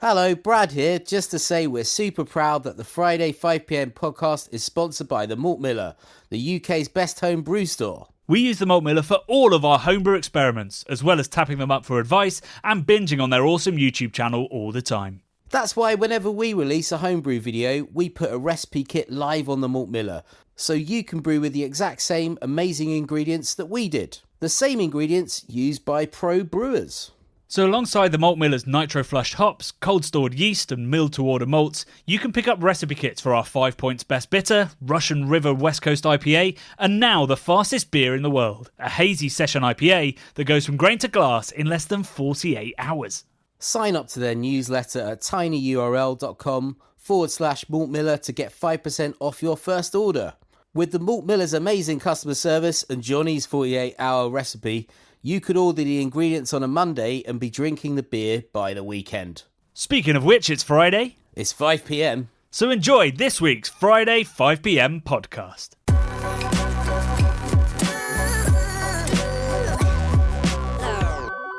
Hello, Brad here, just to say we're super proud that the Friday 5pm podcast is sponsored by the Malt Miller, the UK's best home brew store. We use the Malt Miller for all of our homebrew experiments, as well as tapping them up for advice and binging on their awesome YouTube channel all the time. That's why whenever we release a homebrew video, we put a recipe kit live on the Malt Miller, so you can brew with the exact same amazing ingredients that we did. The same ingredients used by pro brewers. So alongside the Malt Miller's nitro-flushed hops, cold-stored yeast and milled-to-order malts, you can pick up recipe kits for our 5 Points Best Bitter, Russian River West Coast IPA, and now the fastest beer in the world, a hazy session IPA that goes from grain to glass in less than 48 hours. Sign up to their newsletter at tinyurl.com/Malt Miller to get 5% off your first order. With the Malt Miller's amazing customer service and Johnny's 48-hour recipe, you could order the ingredients on a Monday and be drinking the beer by the weekend. Speaking of which, it's Friday. It's 5pm. So enjoy this week's Friday 5pm podcast.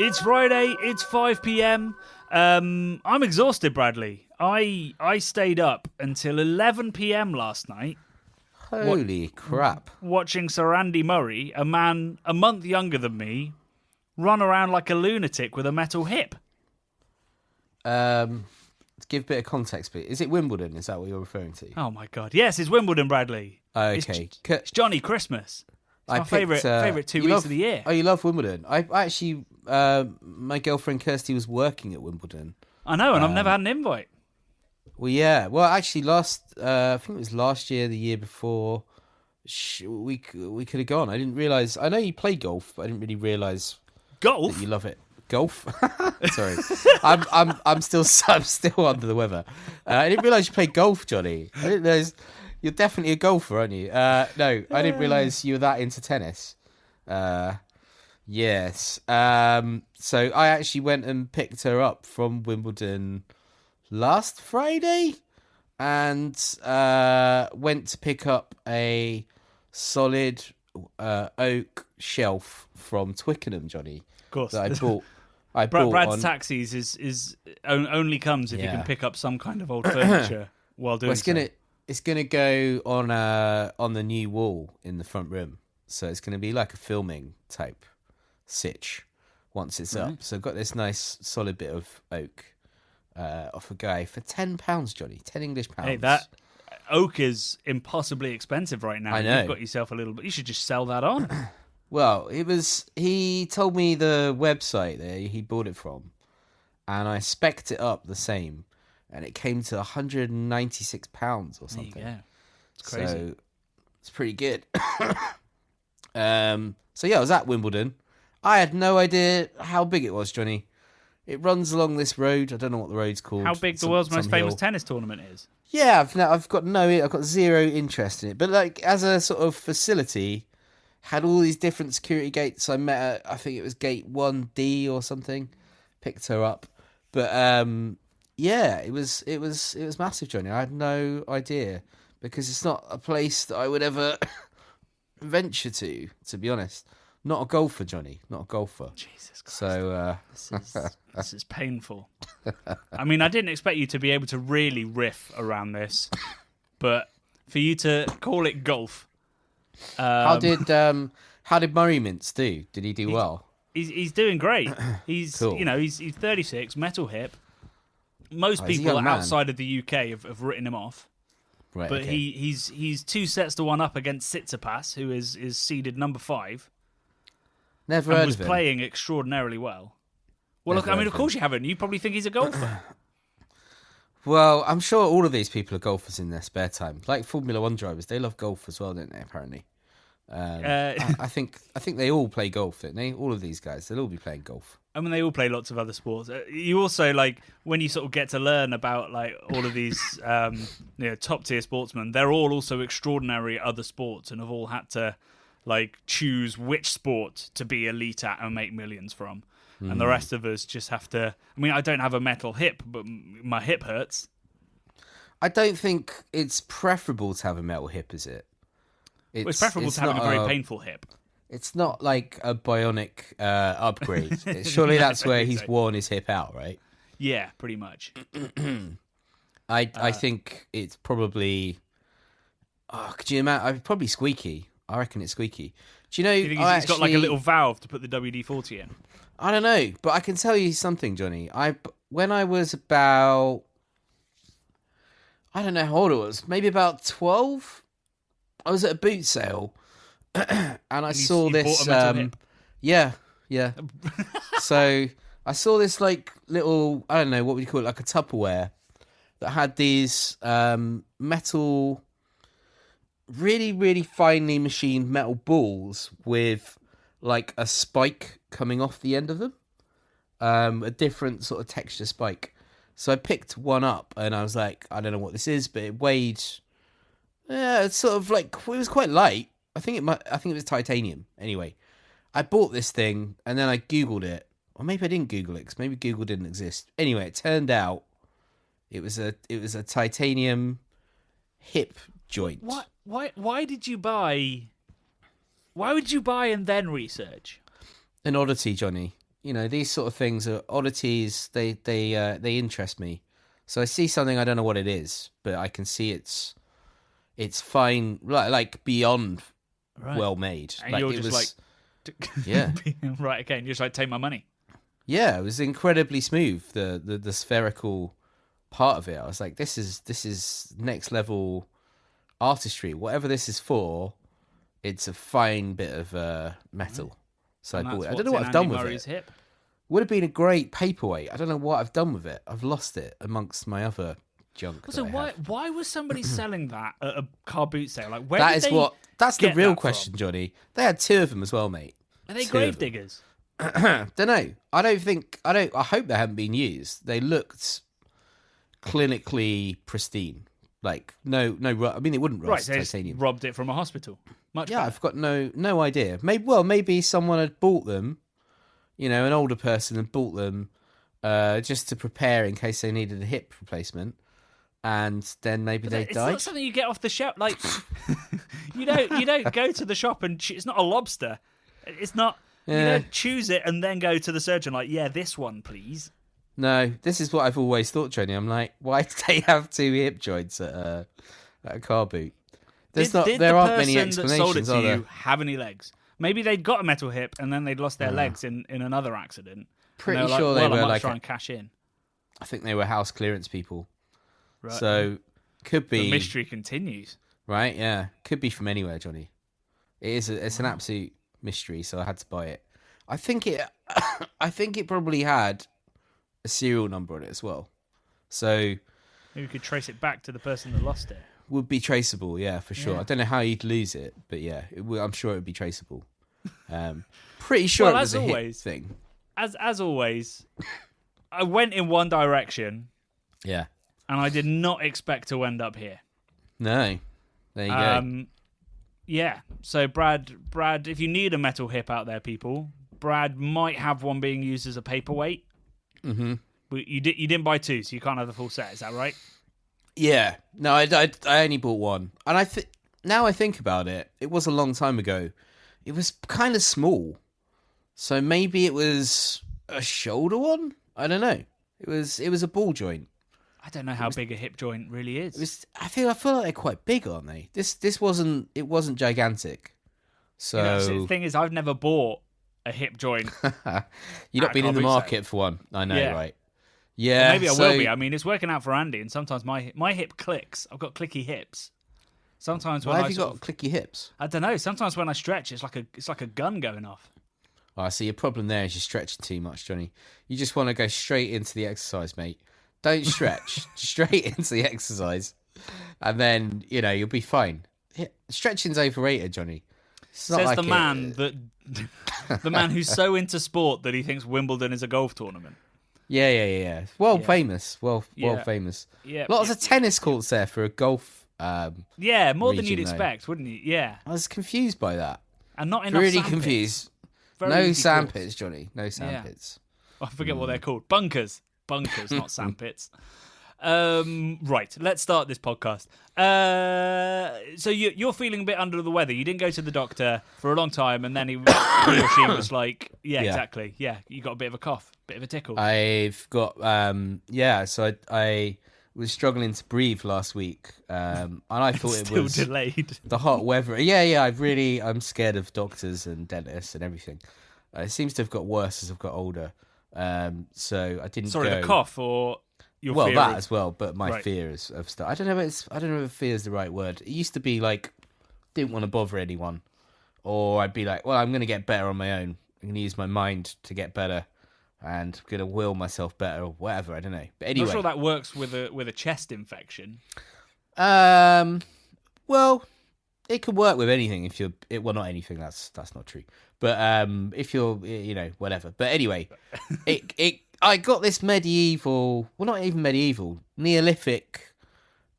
It's Friday, it's 5pm. I'm exhausted, Bradley. I stayed up until 11pm last night. Holy crap. Watching Sir Andy Murray, a man a month younger than me, run around like a lunatic with a metal hip. To give a bit of context, please. Is it Wimbledon? Is that what you're referring to? Oh my God. Yes, it's Wimbledon, Bradley. Okay. It's Johnny Christmas. It's my favourite 2 weeks of the year. Oh, you love Wimbledon? I actually, my girlfriend Kirsty was working at Wimbledon. I know, and I've never had an invite. Well, yeah. Well, actually, I think it was last year, the year before, we could have gone. I didn't realise. I know you play golf, but I didn't really realise Golf? that you love it. Golf? Sorry, I'm still under the weather. I didn't realise you played golf, Johnny. I didn't realise you're definitely a golfer, aren't you? No, I didn't realise you were that into tennis. Yes. So I actually went and picked her up from Wimbledon last Friday and went to pick up a solid oak shelf from Twickenham, Johnny. Of course. That I bought Brad's on... Taxis is only comes if you can pick up some kind of old furniture while doing It's gonna go on the new wall in the front room. So it's gonna be like a filming type sitch once it's up. So I've got this nice solid bit of oak off a guy for £10, Johnny. 10 English pounds. Hey, that oak is impossibly expensive right now. I know. You've got yourself a little bit. You should just sell that on. Well, he told me the website that he bought it from, and I spec'd it up the same, and it came to £196 or something. Yeah, it's crazy. So it's pretty good. So yeah, I was at Wimbledon. I had no idea how big it was, Johnny. It runs along this road. I don't know what the road's called. How big the world's most famous tennis tournament is? Yeah, I've got zero interest in it. But like as a sort of facility, had all these different security gates. I met at, I think it was gate 1D or something. Picked her up, but yeah, it was massive, Johnny. I had no idea because it's not a place that I would ever venture to be honest. Not a golfer, Johnny. Not a golfer. Jesus Christ. So this is painful. I mean, I didn't expect you to be able to really riff around this, but for you to call it golf. How did Murray Mintz do? Did he do well? He's doing great. He's Cool. he's 36, metal hip. Most people outside of the UK have written him off. Right, But okay. he's 2 sets to 1 up against Tsitsipas, who is seeded number 5. Never and heard was of him. playing extraordinarily well. Well, look, I mean, of course you haven't. You probably think he's a golfer. Well, I'm sure all of these people are golfers in their spare time. Like Formula One drivers, they love golf as well, don't they? Apparently, I think they all play golf, don't they? All of these guys, they'll all be playing golf. I mean, they all play lots of other sports. You also, like, when you sort of get to learn about, like, all of these top tier sportsmen, they're all also extraordinary at other sports and have all had to, like, choose which sport to be elite at and make millions from. And the rest of us just have to... I mean, I don't have a metal hip, but my hip hurts. I don't think it's preferable to have a metal hip, is it? It's preferable to having a very painful hip. It's not like a bionic upgrade. Surely that's where he's worn his hip out, right? Yeah, pretty much. I think it's probably. Oh, could you imagine? Probably squeaky. I reckon it's squeaky. Do you know? Do you think he's got like a little valve to put the WD-40 in? I don't know, but I can tell you something, Johnny. When I was about, I don't know how old I was, maybe about 12. I was at a boot sale, and I saw you this. bought a metal hip? Yeah. So I saw this like little, I don't know what would you call it, like a Tupperware that had these metal, really, really finely machined metal balls with like a spike coming off the end of them, a different sort of texture spike. So I picked one up and I was like, I don't know what this is, but it weighed, it's sort of like, it was quite light. I think it was titanium. Anyway, I bought this thing and then I Googled it, or maybe I didn't Google it because maybe Google didn't exist. Anyway, it turned out it was a titanium hip joint. What? Why did you buy? Why would you buy and then research? An oddity, Johnny. You know, these sort of things are oddities. They interest me. So I see something, I don't know what it is, but I can see it's fine, like beyond well made. And like, you're just like, yeah, right, okay, and you're just like, take my money. yeah. It was incredibly smooth. The spherical part of it. I was like, this is next level artistry. Whatever this is for, it's a fine bit of metal. So I bought it. I don't know what I've done with it. Hip. Would have been a great paperweight. I don't know what I've done with it. I've lost it amongst my other junk. So why was somebody selling that at a car boot sale? Like, where That's the real question, from? Johnny. They had two of them as well, mate. Are they grave diggers? Don't know. I hope they haven't been used. They looked clinically pristine. Like no. I mean, it wouldn't rust. Right, they titanium. robbed it from a hospital. Much better. I've got no idea. Maybe someone had bought them. You know, an older person had bought them just to prepare in case they needed a hip replacement, and then maybe they died. It's not something you get off the shelf. Like you don't go to the shop and it's not a lobster. It's not. Yeah. You don't choose it and then go to the surgeon like, yeah, this one, please. No, this is what I've always thought, Johnny. I'm like, why do they have two hip joints at a car boot? There aren't many explanations, that sold it to are there? you have any legs? Maybe they'd got a metal hip and then they'd lost their legs in another accident. Pretty sure sure they were I might like try and cash in. I think they were house clearance people. Right. So could be The mystery continues. right. Yeah, could be from anywhere, Johnny. It's an absolute mystery. So I had to buy it. I think it probably had a serial number on it as well. So Maybe we could trace it back to the person that lost it. would be traceable, yeah, for sure. Yeah. I don't know how you'd lose it, but yeah, I'm sure it would be traceable. Pretty sure it was a hip thing. As always, I went in one direction, Yeah. and I did not expect to end up here. No. There you go. Yeah. So Brad, if you need a metal hip out there, people, Brad might have one being used as a paperweight. Mm-hmm. But you didn't buy two, so you can't have the full set. Is that right? Yeah. No, I only bought one. And now I think about it, it was a long time ago. It was kind of small. So maybe it was a shoulder one? I don't know. It was a ball joint. I don't know how big a hip joint really is. I feel like they're quite big, aren't they? This wasn't gigantic. So so the thing is, I've never bought a hip joint. you've not been in the market for one. I know, right? Yeah, maybe I will be. I mean, it's working out for Andy, and sometimes my hip clicks. I've got clicky hips. Sometimes when why have you got clicky hips? I don't know. Sometimes when I stretch, it's like a gun going off. Oh, see, your problem there is you're stretching too much, Johnny. You just want to go straight into the exercise, mate. Don't stretch. Straight into the exercise. And then, you'll be fine. Stretching's overrated, Johnny. Says the man the man who's so into sport that he thinks Wimbledon is a golf tournament. Yeah. Famous. Well, famous. Yeah. Lots of tennis courts there for a golf more than you'd region, expect, wouldn't you? Yeah. I was confused by that. And not enough really sandpits. confused. Very no easy sandpits, course. Johnny. No sandpits. I forget what they're called. Bunkers, not sandpits. Right, let's start this podcast. So you're feeling a bit under the weather. You didn't go to the doctor for a long time, and then he or she was like, yeah, exactly. Yeah, you got a bit of a cough, bit of a tickle. I've got so I was struggling to breathe last week, and I thought it Still was delayed. the hot weather. I'm scared of doctors and dentists and everything. It seems to have got worse as I've got older. So I didn't Sorry, go. the cough or your Well, fear that of... as well, but my fear of stuff. I don't know if fear is the right word. It used to be like, didn't want to bother anyone, or I'd be like, well, I'm going to get better on my own. I'm going to use my mind to get better, and I'm going to will myself better, or whatever. I don't know. But anyway, Not sure that works with a chest infection. Well, it could work with anything if you're. Well, not anything. That's not true. But if you're, whatever. But anyway, I got this medieval, well, not even medieval, Neolithic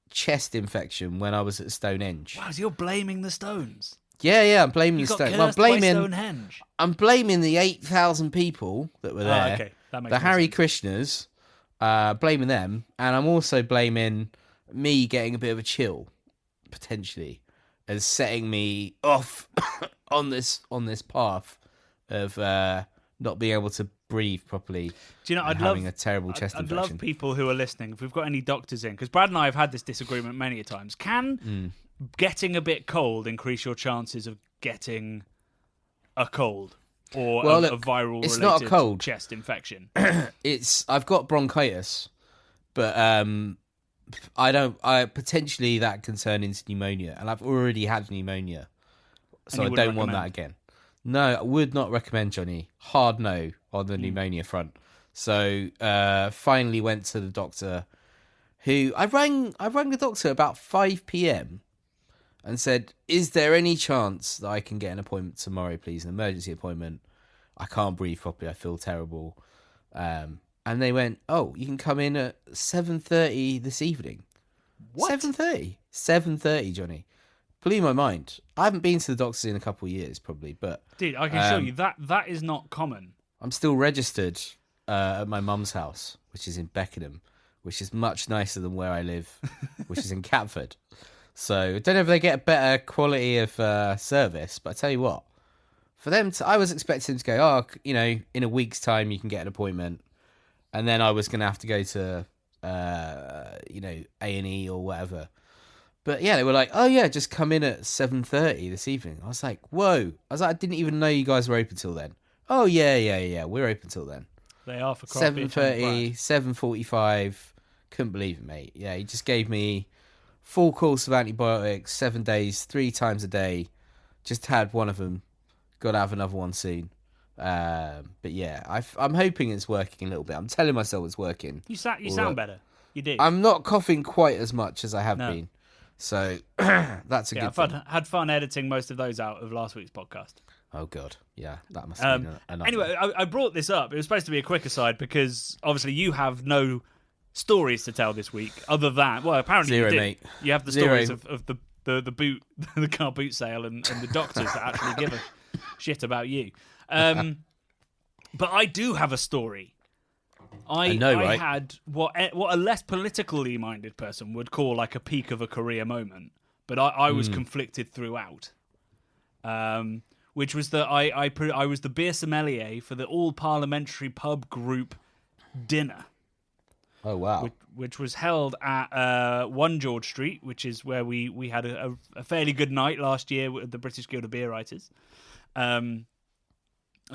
chest infection when I was at Stonehenge. Wow, so you're blaming the stones. Yeah, I'm blaming You the got Stone. cursed by Stonehenge. I'm blaming the 8,000 people that were there. Okay. That makes the Hare sense. Krishnas, blaming them, and I'm also blaming me getting a bit of a chill, potentially, as setting me off on this path of not being able to breathe properly. Do you know? Having a terrible chest I'd infection. love people who are listening. If we've got any doctors in, because Brad and I have had this disagreement many a times. Can getting a bit cold increase your chances of getting a cold or a viral it's related not a cold. chest infection? I've got bronchitis, but I potentially that can turn into pneumonia, and I've already had pneumonia, so I don't want that again. No, I would not recommend, Johnny. Hard no on the pneumonia front. So finally went to the doctor, who I rang the doctor about 5 p.m. and said, "Is there any chance that I can get an appointment tomorrow, please? An emergency appointment. I can't breathe properly. I feel terrible." And they went, "Oh, you can come in at 7:30 this evening." What? 7:30? 7:30, Johnny. Blew my mind. I haven't been to the doctor in a couple of years, probably, but Dude, I can show you that is not common. I'm still registered at my mum's house, which is in Beckenham, which is much nicer than where I live, which is in Catford. So I don't know if they get a better quality of service, but I tell you what, for them, I was expecting them to go, in a week's time you can get an appointment, and then I was going to have to go to, A&E or whatever. But yeah, they were like, "Oh yeah, just come in at 7:30 this evening." I was like, "Whoa!" I didn't even know you guys were open till then. "Oh yeah, we're open till then." They are for 7:30, 7:45. Couldn't believe it, mate. Yeah, he just gave me full course of antibiotics, 7 days, 3 times a day. Just had one of them. Got to have another one soon. But yeah, I'm hoping it's working a little bit. I'm telling myself it's working. You sound better. You do. I'm not coughing quite as much as I have been. So that's a good thing. I've had fun editing most of those out of last week's podcast. Oh, God. Yeah, that must have been enough. Anyway, I brought this up. It was supposed to be a quick aside because obviously you have no stories to tell this week other than, well, apparently Zero, you did. mate. You have the stories of the boot, the car boot sale and the doctors that actually give a shit about you. But I do have a story. I had what a less politically minded person would call like a peak of a career moment, but I was conflicted throughout. Which was that I was the beer sommelier for the all parliamentary pub group dinner. Oh wow! Which was held at 1 George Street, which is where we had a fairly good night last year with the British Guild of Beer Writers.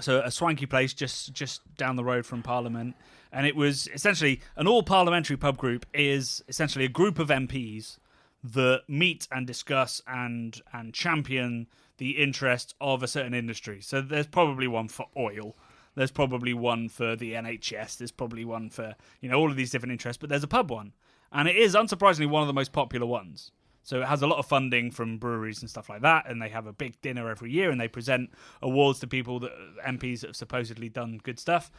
So a swanky place just down the road from Parliament. And it was essentially an all-parliamentary pub group is essentially a group of MPs that meet and discuss and champion the interest of a certain industry. So there's probably one for oil. There's probably one for the NHS. There's probably one for, all of these different interests. But there's a pub one. And it is, unsurprisingly, one of the most popular ones. So it has a lot of funding from breweries and stuff like that, and they have a big dinner every year, and they present awards to people, MPs that have supposedly done good stuff,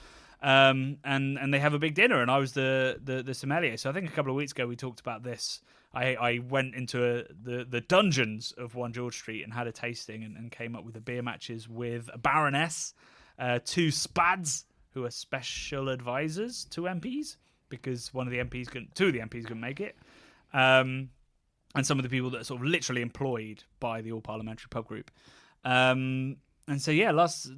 and they have a big dinner, and I was the sommelier. So I think a couple of weeks ago we talked about this. I went into the dungeons of 1 George Street and had a tasting and came up with the beer matches with a Baroness, 2 Spads, who are special advisors to MPs, because two of the MPs couldn't make it. And some of the people that are sort of literally employed by the All Parliamentary Pub Group. And so, last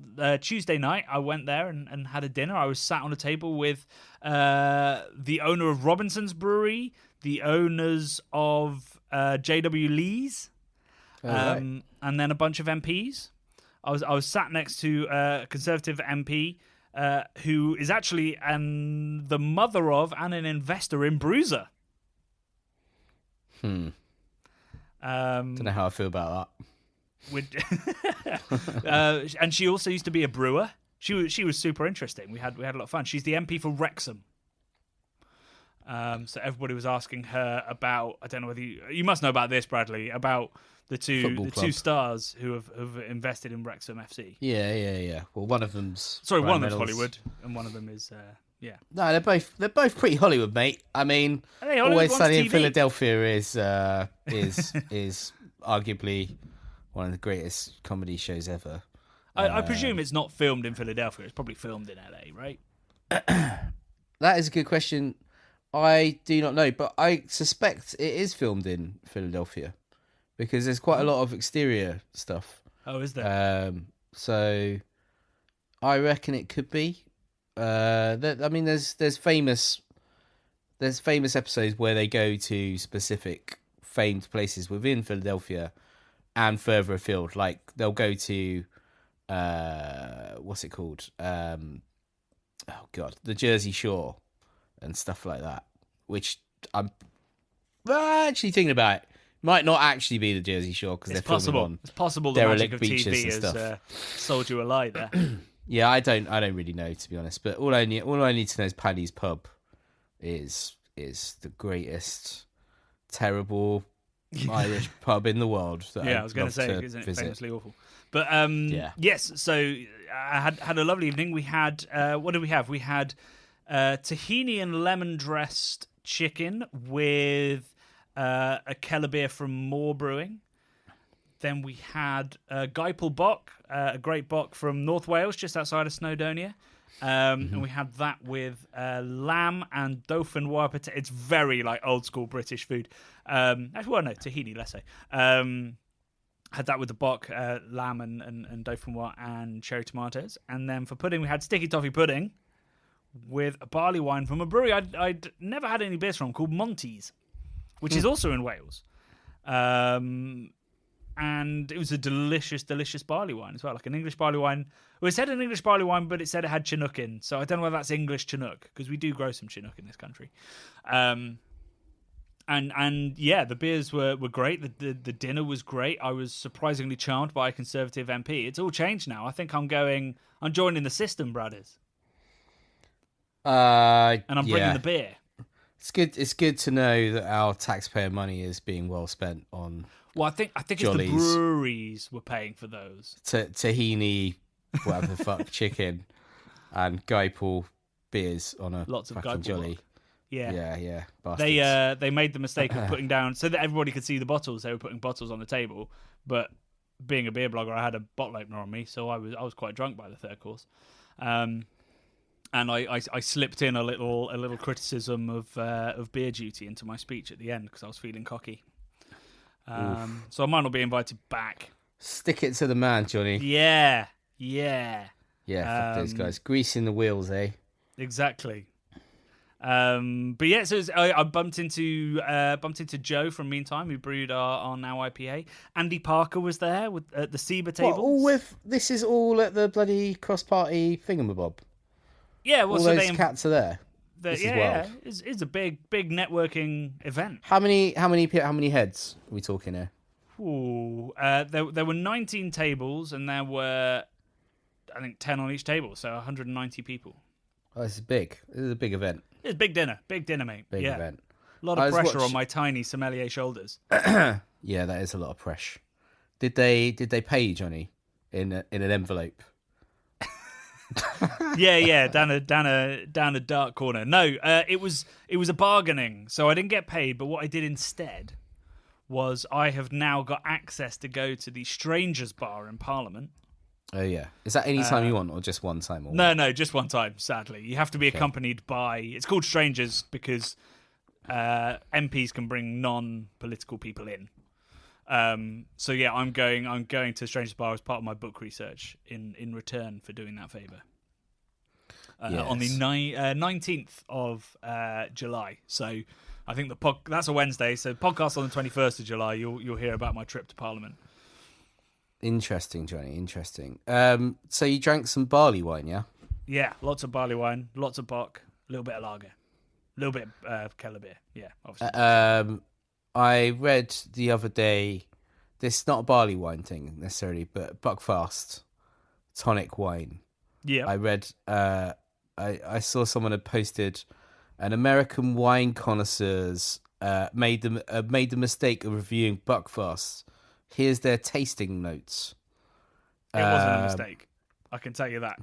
Tuesday night, I went there and had a dinner. I was sat on a table with the owner of Robinson's Brewery, the owners of JW Lee's, and then a bunch of MPs. I was sat next to a Conservative MP who is actually the mother of and an investor in Bruiser. Don't know how I feel about that. And she also used to be a brewer. She was super interesting. We had a lot of fun. She's the MP for Wrexham. So everybody was asking her about, I don't know whether you must know about this, Bradley, about the two stars who have invested in Wrexham FC. Yeah. Well, one of them's one of them's Hollywood, and one of them is No, they're both pretty Hollywood, mate. I mean, Always Sunny in Philadelphia is arguably one of the greatest comedy shows ever. I presume it's not filmed in Philadelphia. It's probably filmed in LA, right? That is a good question. I do not know, but I suspect it is filmed in Philadelphia because there's quite a lot of exterior stuff. Oh, is there? So I reckon it could be. I mean, there's famous episodes where they go to specific famed places within Philadelphia and further afield. Like they'll go to what's it called? The Jersey Shore and stuff like that. Which I'm actually thinking about it. Might not actually be the Jersey Shore because they're filming on it's possible the derelict magic of beaches TV and stuff. has sold you a lie there. Yeah, I don't really know, to be honest. But all I need to know is Paddy's Pub is the greatest terrible Irish pub in the world. I was going to say, isn't it famously awful? But yes. So I had a lovely evening. We had what did we have? We had tahini and lemon dressed chicken with a Keller beer from Moore Brewing. Then we had Geipel Bock, a great bock from North Wales, just outside of Snowdonia. And we had that with lamb and dauphinoise potato. It's very like old school British food. Tahini, let's say. Had that with the bock, lamb and dauphinoise and cherry tomatoes. And then for pudding, we had sticky toffee pudding with a barley wine from a brewery I'd never had any beers from called Monty's, which is also in Wales. And it was a delicious, delicious barley wine as well, like an English barley wine. Well, it said an English barley wine, but it said it had Chinook in. So I don't know whether that's English Chinook, because we do grow some Chinook in this country. And the beers were great. The dinner was great. I was surprisingly charmed by a Conservative MP. It's all changed now. I think I'm joining the system, Bradders. And I'm bringing the beer. It's good to know that our taxpayer money is being well spent on. Well, I think Jollies. It's the breweries were paying for those. Tahini, whatever the fuck, chicken, and Geipel beers on a lots of fucking Geipel jolly. Bock. Yeah. Bastards. They made the mistake of putting down so that everybody could see the bottles. They were putting bottles on the table, but being a beer blogger, I had a bottle opener on me, so I was quite drunk by the third course. And I slipped in a little criticism of beer duty into my speech at the end because I was feeling cocky. So I might not be invited back. Stick it to the man, Johnny. Yeah. Fuck those guys, greasing the wheels, eh? Exactly. But yeah, so I bumped into Joe from Meantime, who brewed our now IPA. Andy Parker was there at the Seba table. This is all at the bloody cross-party thingamabob. Yeah, well, all so those cats are there. It's a big networking event. How many heads are we talking here? Ooh, there were 19 tables, and there were, I think, 10 on each table, so 190 people. Oh, this is big. This is a big event. It's a big dinner, mate. Big event. A lot of pressure on my tiny sommelier shoulders. Yeah, that is a lot of pressure. Did they pay you, Johnny, in an envelope? yeah, down a dark corner. No, it was a bargaining, so I didn't get paid. But what I did instead was I have now got access to go to the Strangers Bar in Parliament. Oh yeah. Is that any time you want, or just one time? Or No, just one time. Sadly, you have to be Okay. accompanied by. It's called strangers because MPs can bring non-political people in. So yeah, I'm going to Strangers Bar as part of my book research in return for doing that favour. On the Yes. 19th of July. So I think that's a Wednesday. So podcast on the 21st of July. You'll hear about my trip to Parliament. Interesting, Johnny. Interesting. So you drank some barley wine, yeah? Yeah, lots of barley wine, lots of bock, a little bit of lager, a little bit of Keller beer. Yeah, obviously. I read the other day. This is not a barley wine thing necessarily, but Buckfast tonic wine. Yeah. I read. I saw someone had posted an American wine connoisseurs made the mistake of reviewing Buckfast. Here's their tasting notes. It wasn't a mistake. I can tell you that.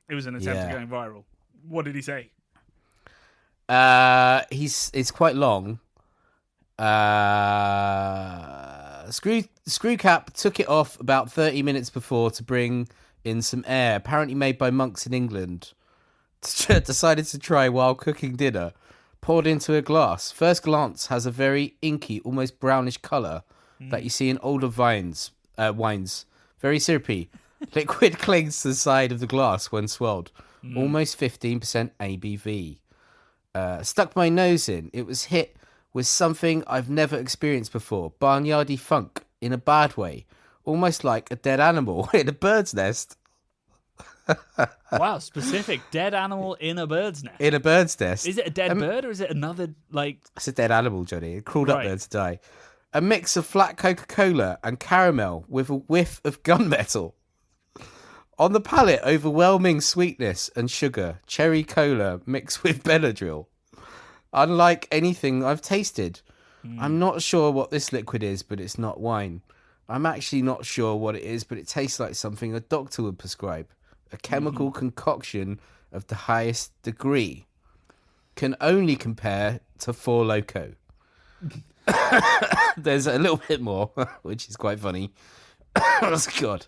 It was an attempt at going viral. What did he say? It's quite long. Screw cap took it off about 30 minutes before to bring in some air, apparently made by monks in England. Decided to try while cooking dinner. Poured into a glass. First glance has a very inky, almost brownish colour that you see in older wines. Very syrupy. Liquid clings to the side of the glass when swirled. Almost 15% ABV. Stuck my nose in. It was hit with something I've never experienced before. Barnyardy funk, in a bad way. Almost like a dead animal in a bird's nest. Wow, specific. Dead animal in a bird's nest. In a bird's nest. Is it a dead bird or is it another, like... It's a dead animal, Johnny. It crawled up there to die. A mix of flat Coca-Cola and caramel with a whiff of gunmetal. On the palate, overwhelming sweetness and sugar. Cherry cola mixed with Benadryl. Unlike anything I've tasted. I'm not sure what this liquid is, but it's not wine. I'm actually not sure what it is, but it tastes like something a doctor would prescribe. A chemical concoction of the highest degree. Can only compare to Four Loko. There's a little bit more, which is quite funny. Oh, God.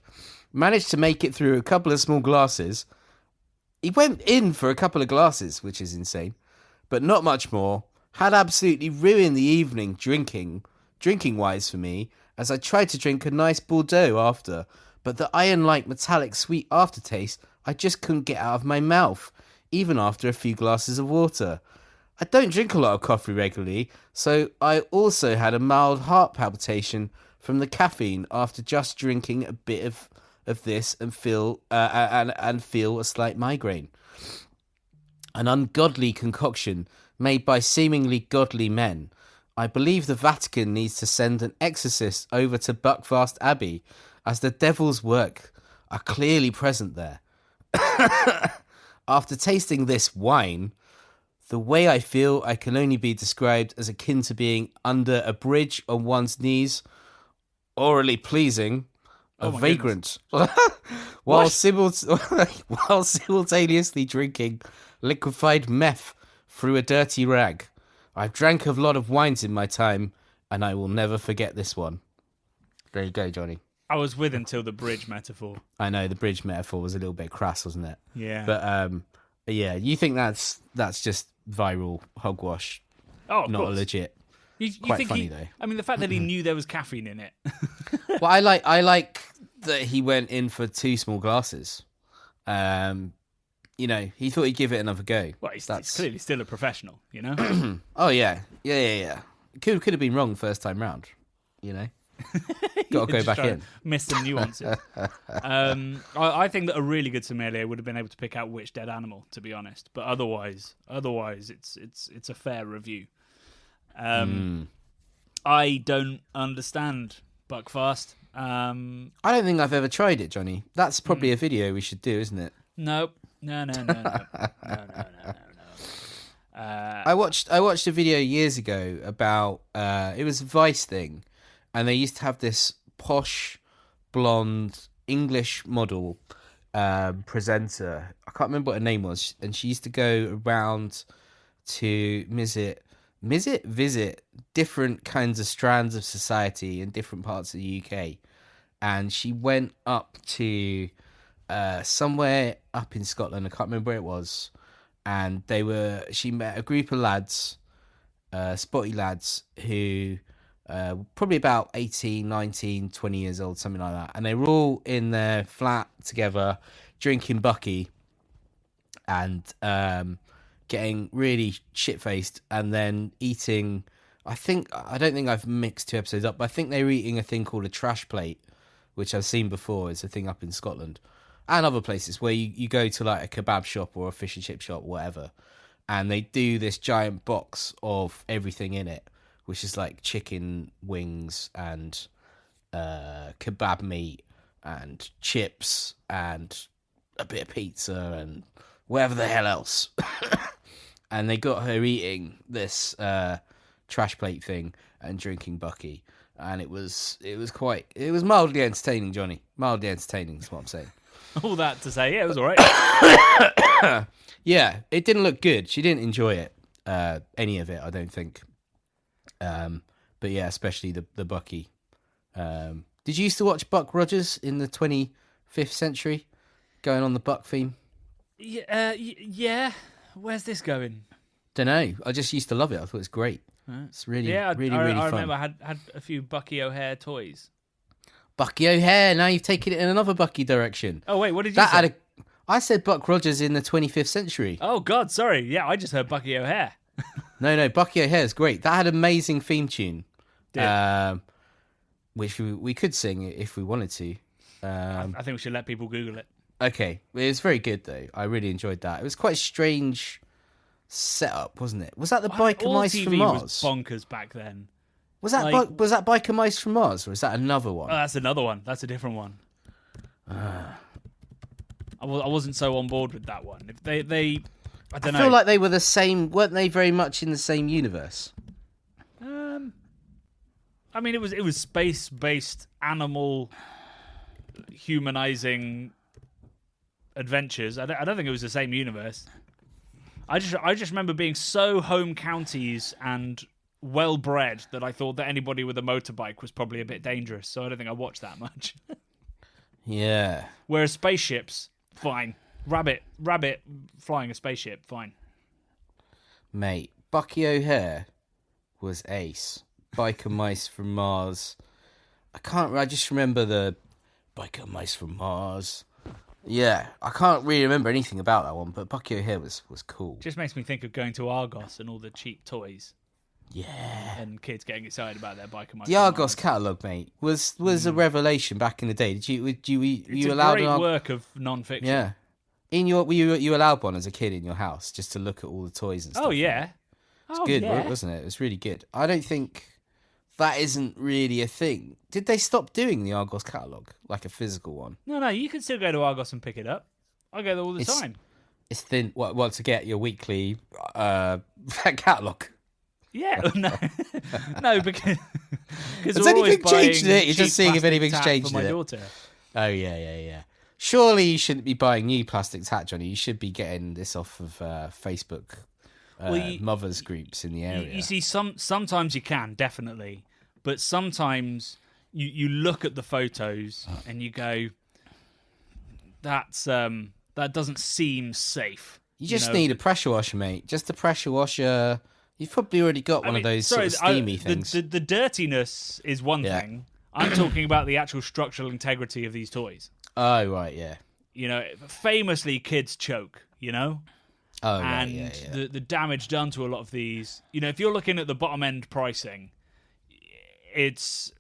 Managed to make it through a couple of small glasses. He went in for a couple of glasses, which is insane. But not much more. Had absolutely ruined the evening drinking-wise for me, as I tried to drink a nice Bordeaux after, but the iron-like metallic sweet aftertaste I just couldn't get out of my mouth, even after a few glasses of water. I don't drink a lot of coffee regularly, so I also had a mild heart palpitation from the caffeine after just drinking a bit of this and feel a slight migraine. An ungodly concoction made by seemingly godly men. I believe the Vatican needs to send an exorcist over to Buckfast Abbey, as the devil's work are clearly present there. After tasting this wine, the way I feel I can only be described as akin to being under a bridge on one's knees, orally pleasing, a vagrant, while simultaneously drinking liquefied meth through a dirty rag. I've drank a lot of wines in my time, and I will never forget this one. There you go, Johnny. I was with until the bridge metaphor. I know, the bridge metaphor was a little bit crass, wasn't it? Yeah. But yeah, you think that's just viral hogwash? Oh, of not course. Legit. You Quite think funny though. I mean, the fact that he knew there was caffeine in it. Well, I like that he went in for 2 small glasses. You know, he thought he'd give it another go. Well, he's clearly still a professional, you know? Oh, yeah. Could have been wrong first time round, you know? Got to go back in. Miss some nuances. I think that a really good sommelier would have been able to pick out which dead animal, to be honest. But otherwise, it's a fair review. I don't understand Buckfast. I don't think I've ever tried it, Johnny. That's probably a video we should do, isn't it? Nope. No. I watched a video years ago about it was a Vice thing, and they used to have this posh blonde English model presenter. I can't remember what her name was, and she used to go around to visit different kinds of strands of society in different parts of the UK, and she went up to somewhere up in Scotland. I can't remember where it was. And she met a group of lads, spotty lads, who probably about 18, 19, 20 years old, something like that. And they were all in their flat together, drinking Bucky and getting really shit-faced, and then eating... I don't think I've mixed two episodes up, but I think they were eating a thing called a trash plate, which I've seen before. It's a thing up in Scotland and other places where you go to like a kebab shop or a fish and chip shop, whatever, and they do this giant box of everything in it, which is like chicken wings and kebab meat and chips and a bit of pizza and whatever the hell else. And they got her eating this trash plate thing and drinking Bucky, and it was mildly entertaining, Johnny. Mildly entertaining is what I'm saying. All that to say, yeah, it was all right. Yeah, it didn't look good. She didn't enjoy it, any of it, I don't think. But yeah, especially the Bucky. Did you used to watch Buck Rogers in the 25th century, going on the Buck theme? Yeah. Where's this going? Don't know. I just used to love it. I thought it was great. It's really really fun. I remember I had a few Bucky O'Hare toys. Bucky O'Hare. Now you've taken it in another Bucky direction. Oh wait, what did you say? I said Buck Rogers in the 25th century. Oh God, sorry. Yeah, I just heard Bucky O'Hare. No, Bucky O'Hare is great. That had an amazing theme tune, which we could sing if we wanted to. I think we should let people Google it. Okay, it was very good though. I really enjoyed that. It was quite a strange setup, wasn't it? Was that the Biker Mice TV from Mars? was bonkers back then. Was that Biker Mice from Mars, or is that another one? Oh, that's another one. That's a different one. I wasn't so on board with that one. If they I don't know. I feel like they were the same, weren't they? Very much in the same universe. I mean, it was space-based animal humanizing adventures. I don't think it was the same universe. I just remember being so home counties and well bred that I thought that anybody with a motorbike was probably a bit dangerous. So I don't think I watched that much. Yeah. Whereas spaceships, fine. Rabbit flying a spaceship, fine. Mate, Bucky O'Hare was ace. Biker Mice from Mars. I just remember the Biker Mice from Mars. Yeah, I can't really remember anything about that one, but Bucky O'Hare was cool. Just makes me think of going to Argos and all the cheap toys. Yeah. And kids getting excited about their Biker Mice. The Argos catalogue, mate, was a revelation back in the day. Were you allowed a great work of non-fiction. Yeah. Were you allowed one as a kid in your house just to look at all the toys and stuff? Oh yeah. It's good, wasn't it? It was really good. I don't think that isn't really a thing. Did they stop doing the Argos catalogue, like a physical one? No, you can still go to Argos and pick it up. I go there all the time. It's thin. What to get your weekly catalogue? Yeah, no, because has anything changed in it? You're just seeing if anything's changed for my in it. daughter. Oh yeah. Surely you shouldn't be buying new plastic hat, Johnny. You should be getting this off of Facebook mothers groups in the area. You see, sometimes you can, definitely, but sometimes you look at the photos and you go, that doesn't seem safe. You just need a pressure washer, mate. Just a pressure washer. You've probably already got one of those sort of steamy things. The dirtiness is one thing. I'm talking about the actual structural integrity of these toys. Oh, right, yeah. You know, famously kids choke, you know? Oh, and right, yeah. the damage done to a lot of these, you know, if you're looking at the bottom end pricing, it's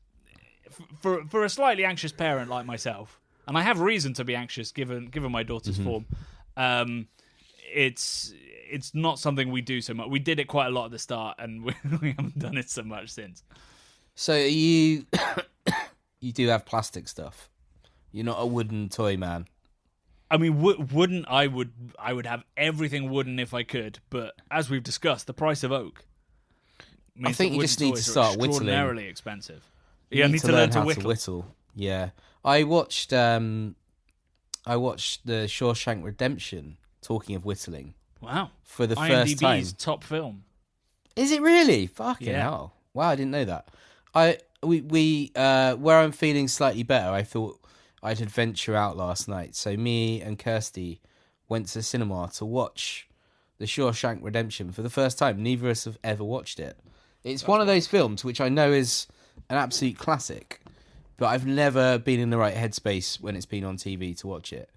for a slightly anxious parent like myself, and I have reason to be anxious given my daughter's form. It's not something we do so much. We did it quite a lot at the start, and we haven't done it so much since. So you do have plastic stuff. You're not a wooden toy man. I mean, wooden. I would have everything wooden if I could, but as we've discussed, the price of oak means I think you just need to start whittling. Extraordinarily expensive. You need to learn how to whittle. Yeah, I watched the Shawshank Redemption. Talking of whittling, wow! For the first time, IMDb's top film. Is it really? Fucking hell! Wow, I didn't know that. We where I'm feeling slightly better. I thought I'd venture out last night. So me and Kirsty went to the cinema to watch The Shawshank Redemption for the first time. Neither of us have ever watched it. It's one of those films which I know is an absolute classic, but I've never been in the right headspace when it's been on TV to watch it.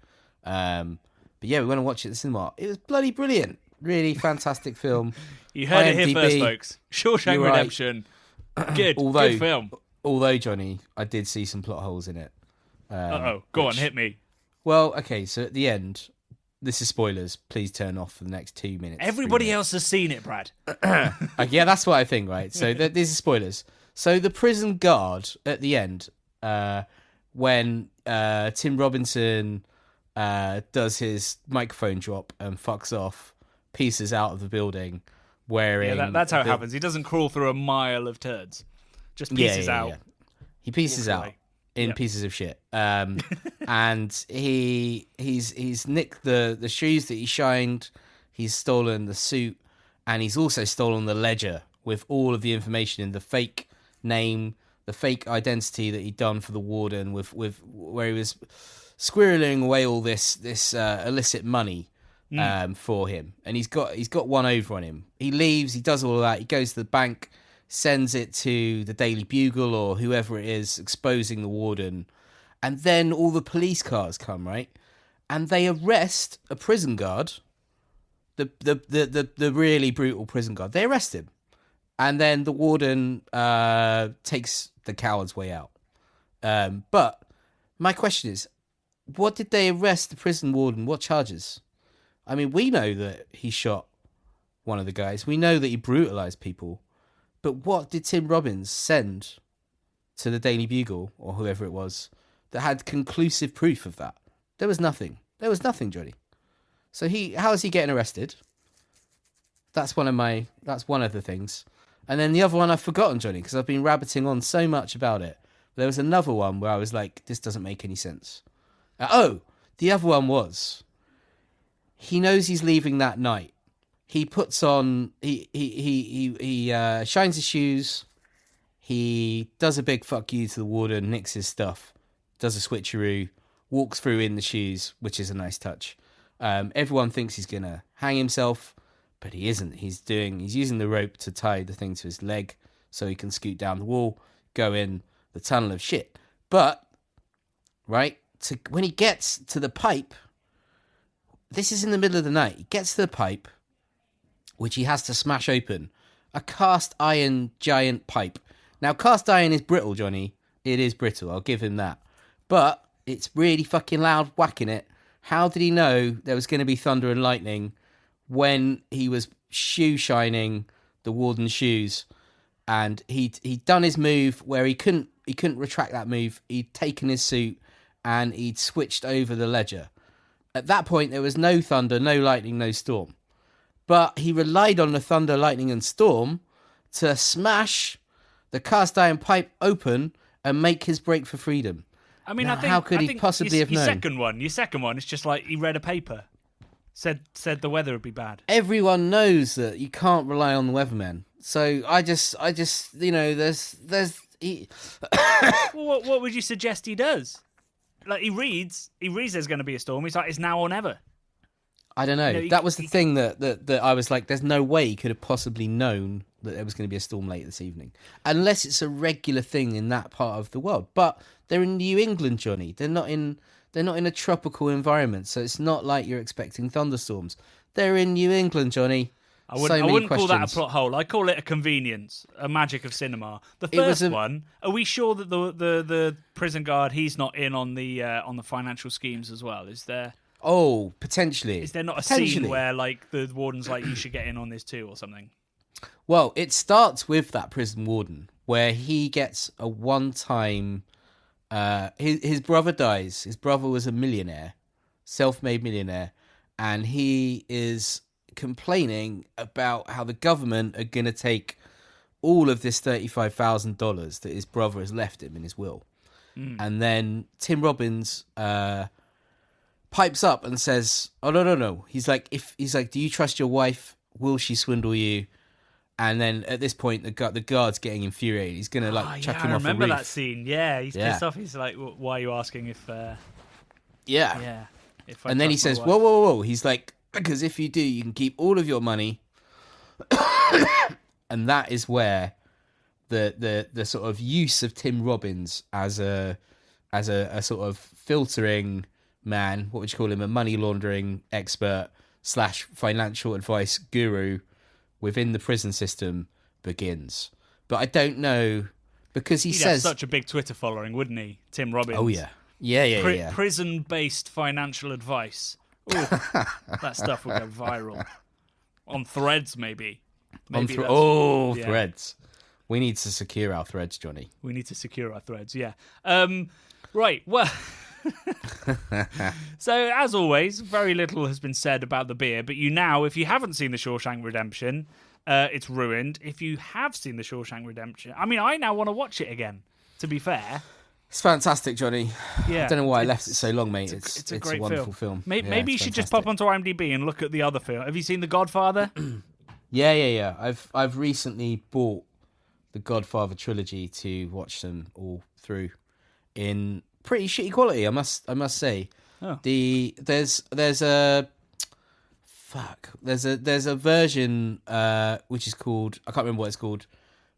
But yeah, we went and watched it at the cinema. It was bloody brilliant. Really fantastic film. You heard it IMDb, here first, folks. Shawshank Redemption. Right. Good film. Although, Johnny, I did see some plot holes in it. Go on, hit me. Well, okay, so at the end, this is spoilers. Please turn off for the next 2 minutes. Everybody else has seen it, Brad. Yeah, that's what I think, right? So these are spoilers. So the prison guard at the end, when Tim Robinson does his microphone drop and fucks off, pieces out of the building wearing... Yeah, that's how it happens. He doesn't crawl through a mile of turds. Just pieces out. Yeah. He pieces out in pieces of shit. And he's nicked the shoes that he shined. He's stolen the suit, and he's also stolen the ledger with all of the information in the fake name, the fake identity that he'd done for the warden, with where he was squirreling away all this illicit money for him. And he's got one over on him. He leaves. He does all of that. He goes to the bank, sends it to the Daily Bugle or whoever it is, exposing the warden. And then all the police cars come, right? And they arrest a prison guard, the really brutal prison guard. They arrest him. And then the warden takes the coward's way out. But my question is, what did they arrest the prison warden? What charges? I mean, we know that he shot one of the guys. We know that he brutalized people. But what did Tim Robbins send to the Daily Bugle or whoever it was that had conclusive proof of that? There was nothing. There was nothing, Johnny. So how is he getting arrested? That's one of the things. And then the other one I've forgotten, Johnny, because I've been rabbiting on so much about it. There was another one where I was like, this doesn't make any sense. The other one was, he knows he's leaving that night. He puts on, he shines his shoes. He does a big fuck you to the warden, nicks his stuff, does a switcheroo, walks through in the shoes, which is a nice touch. Everyone thinks he's going to hang himself, but he isn't. He's using the rope to tie the thing to his leg so he can scoot down the wall, go in the tunnel of shit. But, right, when he gets to the pipe, this is in the middle of the night, he gets to the pipe, which he has to smash open. A cast iron giant pipe. Now, cast iron is brittle, Johnny. It is brittle, I'll give him that. But it's really fucking loud whacking it. How did he know there was going to be thunder and lightning when he was shoe shining the warden's shoes? And he'd done his move where he couldn't retract that move. He'd taken his suit and he'd switched over the ledger. At that point, there was no thunder, no lightning, no storm. But he relied on the thunder, lightning, and storm to smash the cast iron pipe open and make his break for freedom. I mean, now, how could he possibly have known? Your second one, it's just like he read a paper, said the weather would be bad. Everyone knows that you can't rely on the weathermen. So I just, there's. Well, what would you suggest he does? Like he reads there's going to be a storm. He's like, it's now or never. I don't know. That was the thing that I was like, there's no way he could have possibly known that there was going to be a storm late this evening. Unless it's a regular thing in that part of the world. But they're in New England, Johnny. They're not in a tropical environment, so it's not like you're expecting thunderstorms. They're in New England, Johnny. I wouldn't call that a plot hole. I call it a convenience, a magic of cinema. The first one, are we sure that the prison guard, he's not in on the financial schemes as well? Is there? Oh, potentially. Is there not a scene where like the warden's like, you should get in on this too or something? Well, it starts with that prison warden where he gets a one-time... his brother dies. His brother was a millionaire, self-made millionaire, and he is complaining about how the government are going to take all of this $35,000 that his brother has left him in his will. And then Tim Robbins pipes up and says, "Oh no. He's like, do you trust your wife? Will she swindle you? And then at this point, the guard's getting infuriated. He's gonna chuck him I off a remember roof. that scene. Yeah, he's pissed off. He's like, "Why are you asking if?" Yeah. If I And then he trust my says, wife?" "Whoa, whoa, whoa!" He's like, "Because if you do, you can keep all of your money." And that is where the sort of use of Tim Robbins as a sort of filtering man, what would you call him, a money laundering expert / financial advice guru within the prison system begins. But I don't know, because he He'd says have such a big Twitter following, wouldn't he, Tim Robbins? oh yeah. Prison-based financial advice. Ooh, that stuff would go viral on Threads, maybe. Threads. We need to secure our threads, Johnny. We need to secure our threads, yeah. Right, well... So, as always, very little has been said about the beer, but if you haven't seen The Shawshank Redemption, it's ruined. If you have seen The Shawshank Redemption... I mean, I now want to watch it again, to be fair. It's fantastic, Johnny. Yeah, I don't know why I left it so long, mate. It's a great wonderful film. Maybe you should just pop onto IMDb and look at the other film. Have you seen The Godfather? Yeah. I've recently bought the Godfather trilogy to watch them all through in pretty shitty quality, I must say. Oh. There's a version which is called, I can't remember what it's called,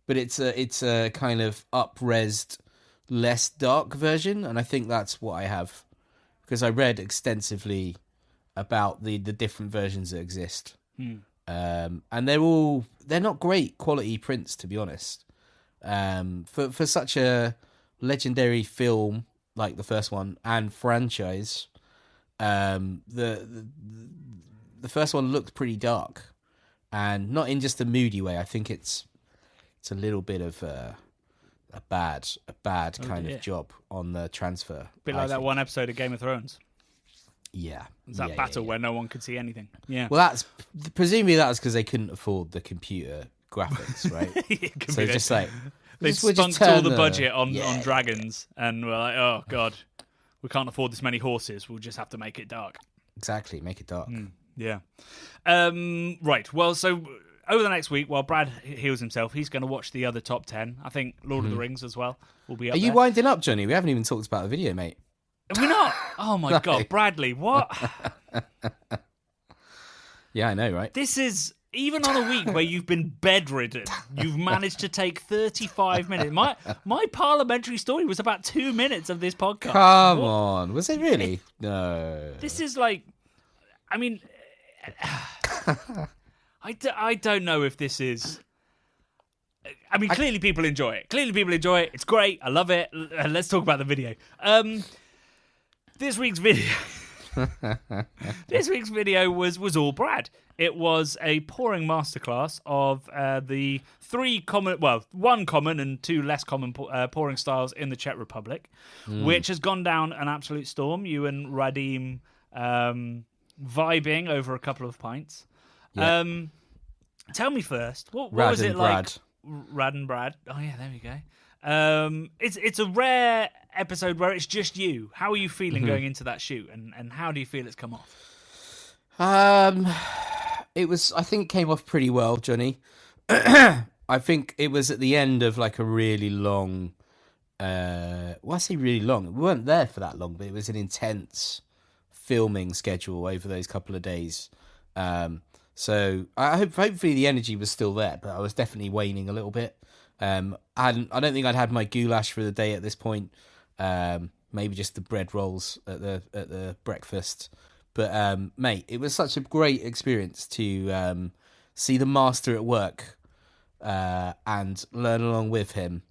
but it's a kind of up-resed, less dark version, and I think that's what I have, because I read extensively about the different versions that exist. And they're not great quality prints, to be honest. For such a legendary film like the first one and franchise, the first one looked pretty dark, and not in just a moody way. I think it's a little bit of a bad kind of job on the transfer. Bit like that one episode of Game of Thrones. Yeah. It's that battle where no one could see anything. Yeah. Well, presumably that was because they couldn't afford the computer graphics, right? So just like they spunked all the budget on dragons, and we're like, oh god, we can't afford this many horses. We'll just have to make it dark. Exactly, make it dark. Yeah. Right. Well, so over the next week, while Brad heals himself, he's going to watch the other top 10. I think Lord of the Rings as well will be up Are you there. winding up, Johnny? We haven't even talked about the video, mate. Are we not? Oh my god, Bradley, what? Yeah, I know, right? This is, even on a week where you've been bedridden, you've managed to take 35 minutes. My parliamentary story was about 2 minutes of this podcast. Come on. Was it really? No. This is like, I mean, I don't know if this is... I mean, clearly people enjoy it. It's great. I love it. Let's talk about the video. This week's video was all Brad. It was a pouring masterclass of the one common and two less common pouring styles in the Czech Republic, which has gone down an absolute storm. You and Radim vibing over a couple of pints. Yeah. Tell me first, what was it like? Rad and Brad. Oh yeah, there we go. It's a rare episode where it's just you. How are you feeling going into that shoot, and how do you feel it's come off? I think it came off pretty well, Johnny. I think it was at the end of like a really long, I say really long. We weren't there for that long, but it was an intense filming schedule over those couple of days. So hopefully the energy was still there, but I was definitely waning a little bit. I don't think I'd had my goulash for the day at this point. Maybe just the bread rolls at the breakfast. But mate, it was such a great experience to see the master at work and learn along with him.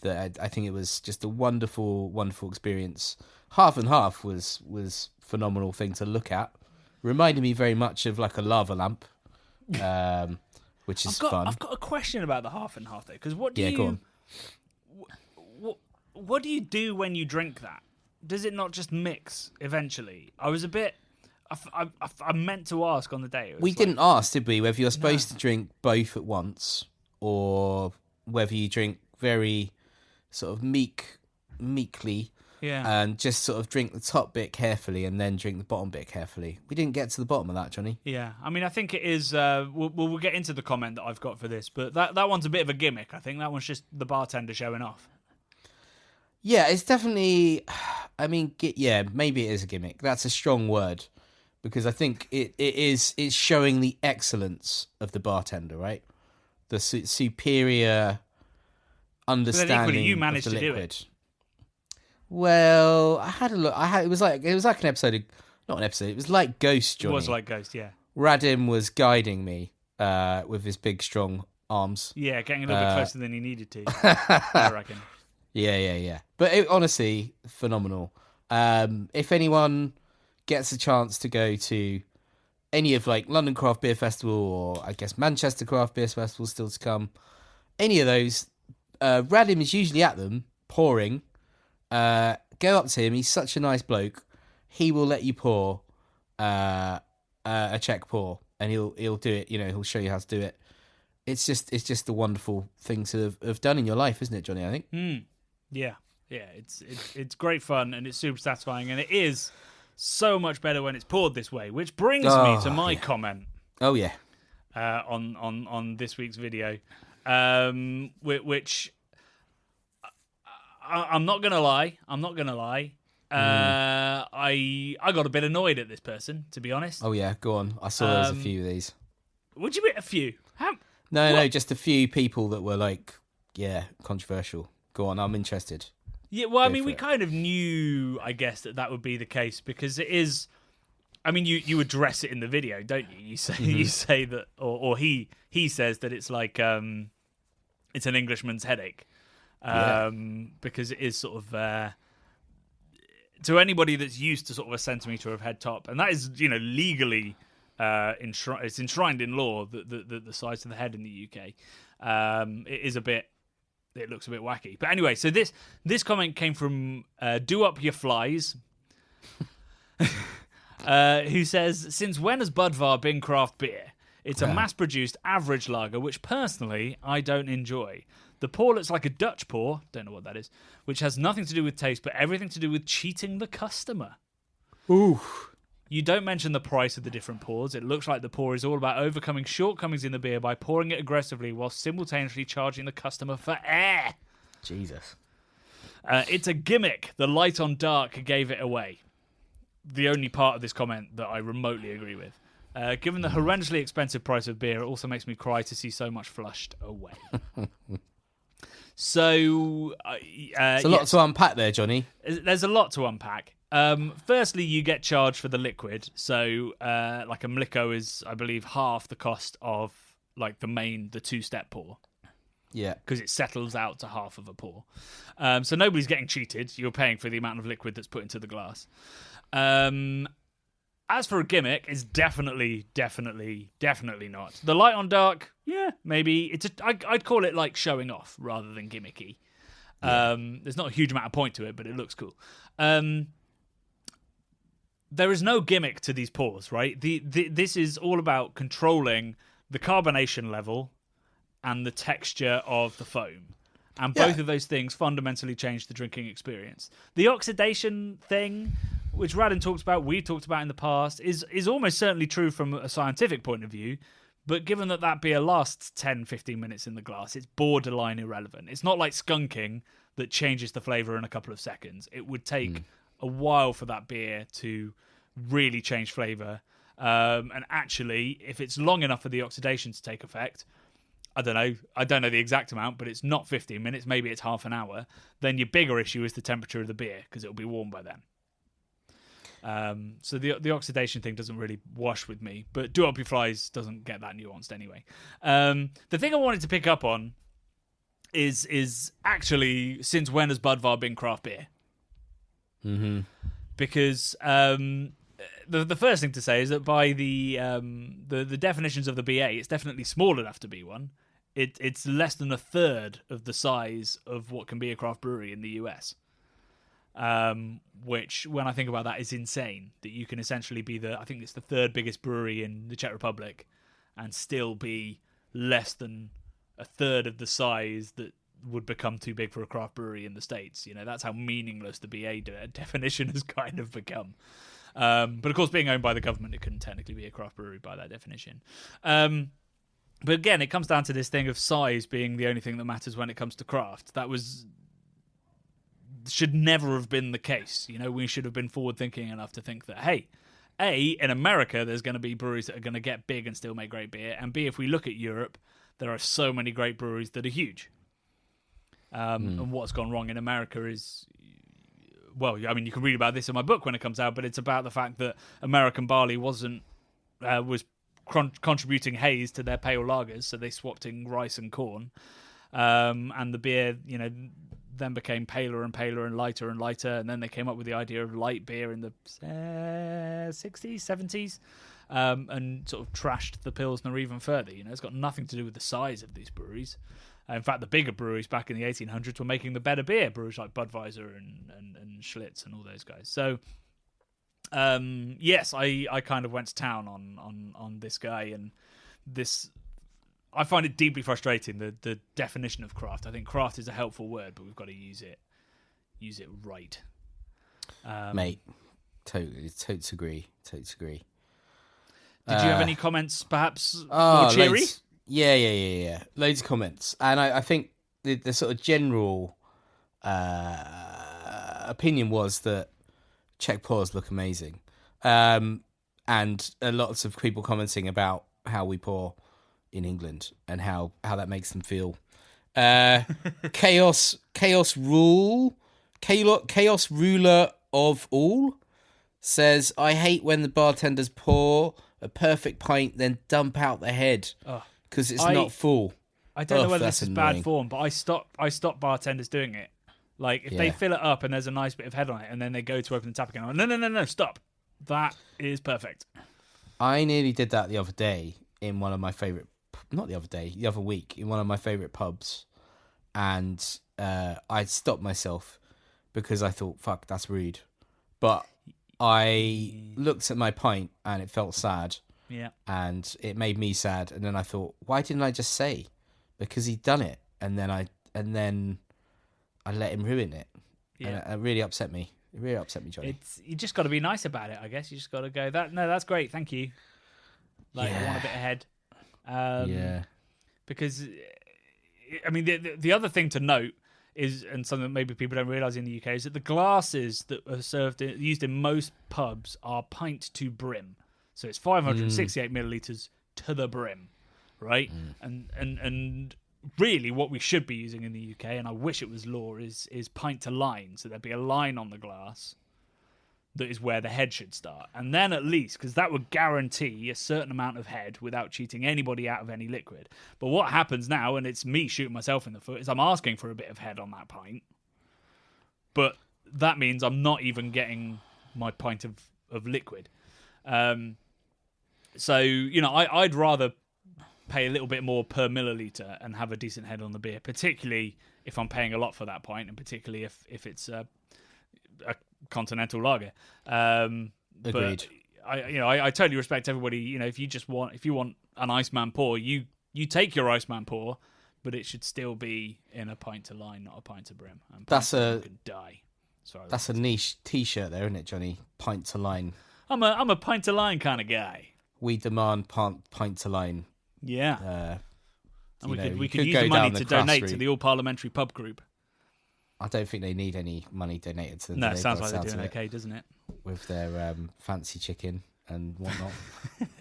That I think it was just a wonderful, wonderful experience. Half and half was phenomenal thing to look at. Reminded me very much of like a lava lamp, which is fun. I've got a question about the half and half though, because what do go on. What do you do when you drink that? Does it not just mix eventually? I was a bit. I meant to ask on the day. We didn't ask, did we? Whether you're supposed to drink both at once, or whether you drink very sort of meekly Yeah. and just sort of drink the top bit carefully and then drink the bottom bit carefully. We didn't get to the bottom of that, Johnny. Yeah, I mean, I think it is. We'll get into the comment that I've got for this, but that one's a bit of a gimmick. I think that one's just the bartender showing off. Yeah, it's definitely. I mean, yeah, maybe it is a gimmick. That's a strong word, because I think it is. It's showing the excellence of the bartender, right? The superior understanding you managed of the to do liquid. it. Well, I had a look. It was like an episode. Not an episode. It was like Ghost, Johnny. It was like Ghost, yeah. Radim was guiding me with his big, strong arms. Yeah, getting a little bit closer than he needed to, I reckon. Yeah. But honestly, phenomenal. If anyone gets a chance to go to any of like London Craft Beer Festival, or I guess Manchester Craft Beer Festival still to come, any of those, Radim is usually at them, pouring. Go up to him. He's such a nice bloke. He will let you pour a Czech pour, and he'll do it. He'll show you how to do it. It's just a wonderful thing to have done in your life, isn't it, Johnny? I think. Yeah. It's great fun, and it's super satisfying, and it is so much better when it's poured this way. Which brings me to my comment. Oh yeah. On this week's video, which I'm not gonna lie. I got a bit annoyed at this person, to be honest. Oh yeah, go on. I saw there's a few of these. Would you be a few? No, just a few people that were like, yeah, controversial. Go on, I'm interested. Yeah, well, I mean, we kind of knew, I guess, that would be the case, because it is. I mean, you address it in the video, don't you? You say that, or he says that it's like it's an Englishman's headache, because it is sort of to anybody that's used to sort of a centimetre of head top, and that is legally it's enshrined in law the size of the head in the UK. It is a bit. It looks a bit wacky. But anyway, so this comment came from Do Up Your Flies, who says, since when has Budvar been craft beer? It's a mass-produced average lager, which personally I don't enjoy. The pour looks like a Dutch pour, don't know what that is, which has nothing to do with taste, but everything to do with cheating the customer. Ooh. You don't mention the price of the different pours. It looks like the pour is all about overcoming shortcomings in the beer by pouring it aggressively while simultaneously charging the customer for air. Jesus. It's a gimmick. The light on dark gave it away. The only part of this comment that I remotely agree with. Given the horrendously expensive price of beer, it also makes me cry to see so much flushed away. So, it's a lot to unpack there, Johnny. There's a lot to unpack. Firstly, you get charged for the liquid. So, like a Mliko is, I believe, half the cost of like the two-step pour. Yeah. Because it settles out to half of a pour. So nobody's getting cheated. You're paying for the amount of liquid that's put into the glass. As for a gimmick, it's definitely not. The light on dark, yeah, maybe. I'd call it like showing off rather than gimmicky. Yeah. There's not a huge amount of point to it, but it looks cool. There is no gimmick to these pours, right? This is all about controlling the carbonation level and the texture of the foam. And both of those things fundamentally change the drinking experience. The oxidation thing, which Radim talked about, we've talked about in the past, is almost certainly true from a scientific point of view. But given that beer lasts 10, 15 minutes in the glass, it's borderline irrelevant. It's not like skunking that changes the flavour in a couple of seconds. It would take a while for that beer to really change flavour. And actually, if it's long enough for the oxidation to take effect, I don't know the exact amount, but it's not 15 minutes, maybe it's half an hour, then your bigger issue is the temperature of the beer, because it'll be warm by then. So the oxidation thing doesn't really wash with me, but Do Up Your Flies doesn't get that nuanced anyway. The thing I wanted to pick up on is actually, since when has Budvar been craft beer? Mm-hmm. Because the first thing to say is that by the definitions of the BA, it's definitely small enough to be one. It's less than a third of the size of what can be a craft brewery in the US. Which, when I think about that, is insane. That you can essentially be I think it's the third biggest brewery in the Czech Republic, and still be less than a third of the size that would become too big for a craft brewery in the States. That's how meaningless the BA definition has kind of become. But of course, being owned by the government, it couldn't technically be a craft brewery by that definition. But again, it comes down to this thing of size being the only thing that matters when it comes to craft. That should never have been the case. We should have been forward-thinking enough to think that, hey, A, in America, there's going to be breweries that are going to get big and still make great beer. And B, if we look at Europe, there are so many great breweries that are huge. And what's gone wrong in America is, well, I mean, you can read about this in my book when it comes out, but it's about the fact that American barley was contributing haze to their pale lagers, so they swapped in rice and corn, and the beer, then became paler and paler and lighter, and then they came up with the idea of light beer in the 60s, 70s, and sort of trashed the Pilsner even further. It's got nothing to do with the size of these breweries. In fact, the bigger breweries back in the 1800s were making the better beer, breweries like Budweiser and Schlitz and all those guys. So, yes, I kind of went to town on this guy, and this, I find it deeply frustrating, the definition of craft. I think craft is a helpful word, but we've got to use it right. Mate, totes agree. Did you have any comments, perhaps more cheery? Loads. Yeah. Loads of comments. And I think the sort of general opinion was that Czech pours look amazing. And lots of people commenting about how we pour in England and how that makes them feel. Chaos ruler of all says, I hate when the bartenders pour a perfect pint, then dump out the head. Because it's not full. I don't know whether this is annoying. bad form, but I stop bartenders doing it. Like, if they fill it up and there's a nice bit of head on it, and then they go to open the tap again, I'm like, no, stop. That is perfect. I nearly did that the other day in one of my favourite... Not the other day, the other week, in one of my favourite pubs. And I stopped myself because I thought, fuck, that's rude. But I looked at my pint and it felt sad. Yeah. And it made me sad, and then I thought, why didn't I just say? Because he'd done it, and then I let him ruin it. Yeah. And it really upset me. It really upset me, Johnny. You just got to be nice about it, I guess. You just got to go, that's great, thank you. Like, I want a bit ahead. Yeah. Because, I mean, the other thing to note is, and something that maybe people don't realise in the UK, is that the glasses that are used in most pubs are pint to brim. So it's 568 millilitres to the brim, right? And really what we should be using in the UK, and I wish it was law, is pint to line. So there'd be a line on the glass that is where the head should start. And then at least, because that would guarantee a certain amount of head without cheating anybody out of any liquid. But what happens now, and it's me shooting myself in the foot, is I'm asking for a bit of head on that pint. But that means I'm not even getting my pint of liquid. So, I'd rather pay a little bit more per milliliter and have a decent head on the beer, particularly if I'm paying a lot for that pint, and particularly if it's a continental lager. Agreed. But I totally respect everybody. If you want an Iceman pour, you take your Iceman pour, but it should still be in a pint to line, not a pint to brim. And could die. That's a niche T-shirt there, isn't it, Johnny? Pint to line. I'm a pint to line kind of guy. We demand pint to line. Yeah. And we could use the money to donate to the All Parliamentary Pub Group. I don't think they need any money donated to them. No, it sounds like they're doing okay, doesn't it? With their fancy chicken and whatnot.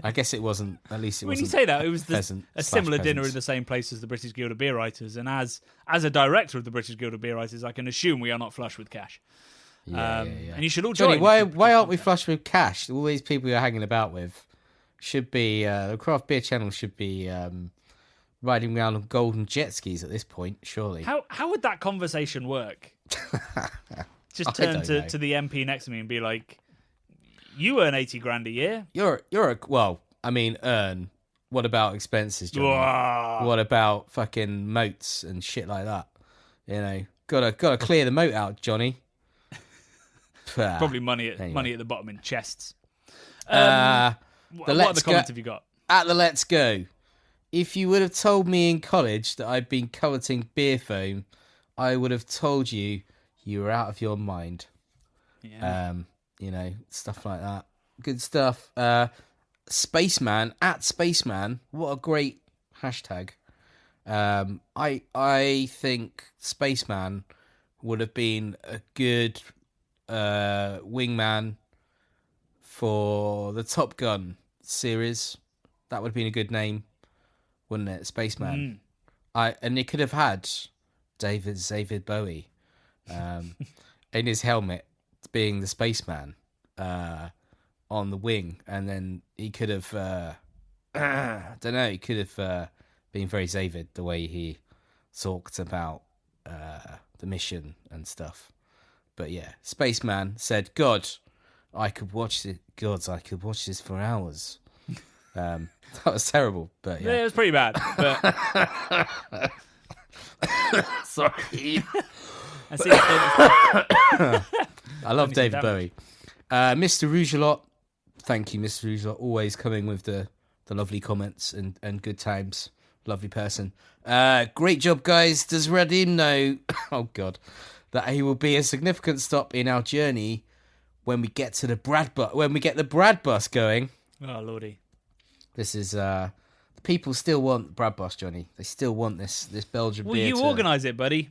I guess it wasn't, at least it when wasn't. You say that, it was a similar dinner peasant. in the same place as the British Guild of Beer Writers. And as a director of the British Guild of Beer Writers, I can assume we are not flush with cash. Yeah. And you should all Johnny, join. why aren't we flush with cash? All these people you're hanging about with should be, the Craft Beer Channel should be riding around on golden jet skis at this point, surely. How would that conversation work? Just turn to the MP next to me and be like, you earn 80 grand a year. Earn. What about expenses, Johnny? Whoa. What about fucking moats and shit like that? Gotta clear the moat out, Johnny. Probably money at the bottom in chests. What other comments have you got? At the Let's Go. if you would have told me in college that I'd been coveting beer foam, I would have told you were out of your mind. Yeah. Stuff like that. Good stuff. Spaceman at Spaceman. What a great hashtag. I think Spaceman would have been a good wingman for the Top Gun series. That would have been a good name, wouldn't it? Spaceman. And it could have had David Bowie in his helmet, being the spaceman on the wing, and then he could have I don't know, he could have been very David the way he talked about the mission and stuff. But yeah, Spaceman said, God, I could watch this for hours. That was terrible, but yeah. Yeah, it was pretty bad. But Sorry. I love David Bowie. Mr. Rougelot, thank you, Mr. Rougelot, always coming with the lovely comments and good times. Lovely person. Great job, guys. Does Radim know, oh God, that he will be a significant stop in our journey when we get to the Brad bus going? Oh, lordy. This is people still want Brad bus, Johnny. They still want this Belgian beer. Well, you organise it, buddy.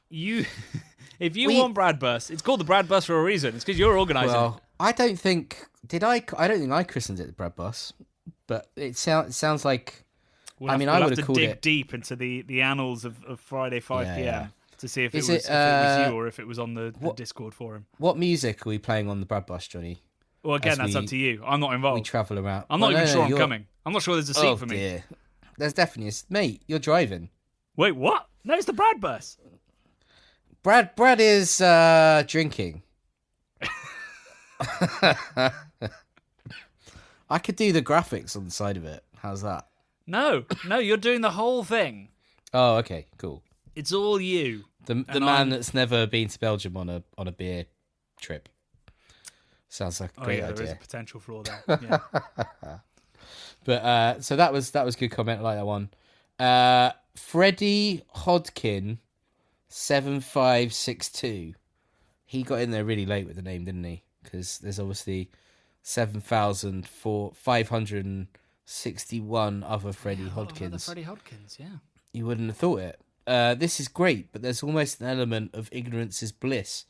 If you want Brad bus, it's called the Brad bus for a reason. It's because you're organising. Well, I don't think I christened it the Brad bus, but it sounds like. I would have called it. Dig deep into the annals of Friday 5 p.m. Yeah. To see if it was you or if it was on the Discord forum. What music are we playing on the Brad bus, Johnny? Well, again, that's up to you. I'm not involved. We travel around. I'm not even sure I'm coming. I'm not sure there's a seat for me. Dear. There's definitely mate. You're driving. Wait, what? No, it's the Brad bus. Brad is drinking. I could do the graphics on the side of it. How's that? No, you're doing the whole thing. Oh, okay, cool. It's all you. The man that's never been to Belgium on a beer trip. Sounds like a great idea. There is a potential flaw there. Yeah. But so that was good comment. I like that one. Freddie Hodkin 7562. He got in there really late with the name, didn't he? Because there's obviously 7,561 other Freddie Hodkins. Other Freddie Hodkins, yeah. You wouldn't have thought it. This is great, but there's almost an element of ignorance is bliss.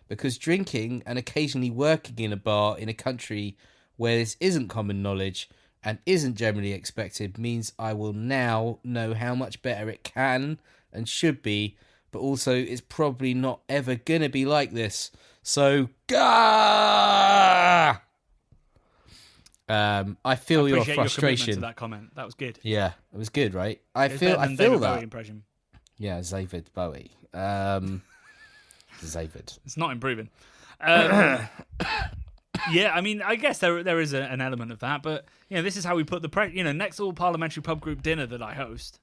Because drinking and occasionally working in a bar in a country where this isn't common knowledge and isn't generally expected means I will now know how much better it can and should be, but also it's probably not ever gonna be like this. So, gah! I feel your frustration. To that comment, that was good. Yeah, it was good, right? I feel David that. Bowie impression. Yeah, David Bowie. David. It's not improving. Yeah, I mean, I guess there is an element of that, but this is how we put the next all parliamentary pub group dinner that I host.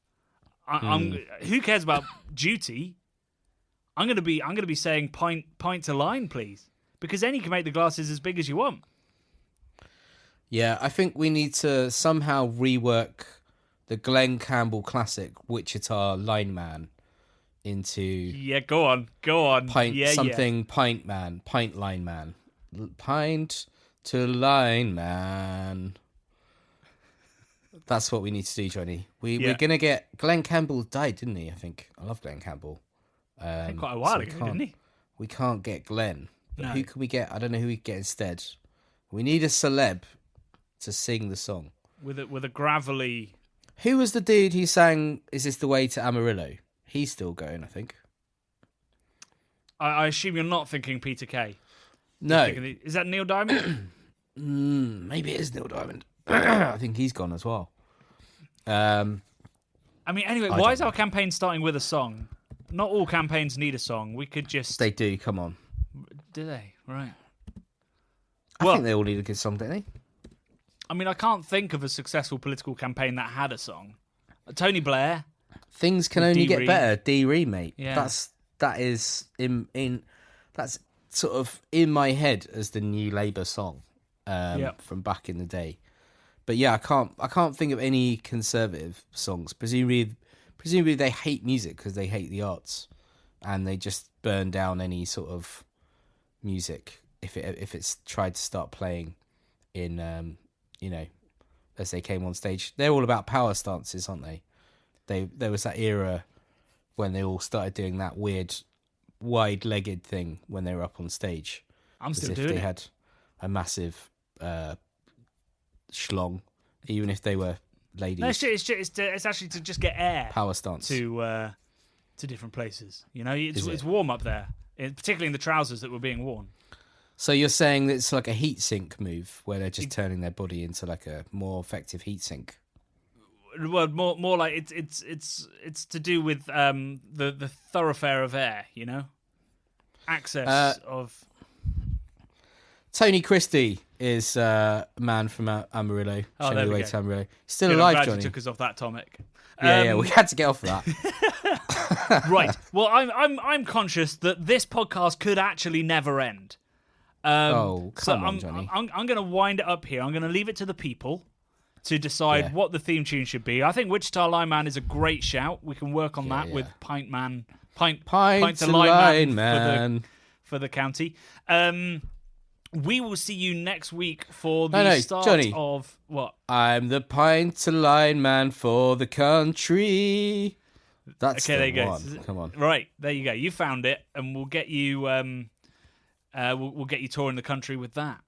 Who cares about duty? I'm gonna be saying pint to line, please, because then you can make the glasses as big as you want. Yeah, I think we need to somehow rework the Glenn Campbell classic Wichita Lineman into go on pint line man, pint to line man. That's what we need to do, Johnny. We're gonna get Glenn Campbell died, didn't he? I think I love Glenn Campbell. Quite a while ago, didn't he? We can't get Glenn. But No. who can we get? I don't know who we can get instead. We need a celeb to sing the song with a gravelly. Who was the dude who sang "Is This the Way to Amarillo"? He's still going, I think. I assume you're not thinking Peter Kay. No. Is that Neil Diamond? Maybe it is Neil Diamond. I think he's gone as well. I mean, anyway, why is our campaign starting with a song? Not all campaigns need a song. We could just... They do, come on. Do they? Right. I think they all need a good song, don't they? I mean, I can't think of a successful political campaign that had a song. Tony Blair. Things can only get better. D-Re, mate. Yeah. That is that's sort of in my head as the new Labour song from back in the day. But yeah, I can't think of any conservative songs. Presumably they hate music because they hate the arts, and they just burn down any sort of music if it's tried to start playing in as they came on stage. They're all about power stances, aren't they? There was that era when they all started doing that weird wide-legged thing when they were up on stage. I'm still as if doing they it. had a massive schlong, even if they were ladies. No, it's actually to just get air Power stance to different places. It's warm up there, particularly in the trousers that were being worn. So you're saying that it's like a heat sink move where they're just turning their body into like a more effective heat sink? Well, more like it's to do with the thoroughfare of air, access of. Tony Christie is a man from Amarillo. Oh, there we go. Amarillo. Still Good, alive, I'm glad Johnny. you took us off that topic. Yeah, we had to get off of that. Right. Well, I'm conscious that this podcast could actually never end. Come on, Johnny. I'm going to wind it up here. I'm going to leave it to the people to decide what the theme tune should be. I think Wichita Lineman is a great shout. We can work on that with Pint to Lineman for the county. We will see you next week for the start Johnny, of what? I'm the Pint to Lineman for the country. That's okay. There you one. go. Come on. Right there you go. You found it, and we'll get you. We'll get you touring the country with that.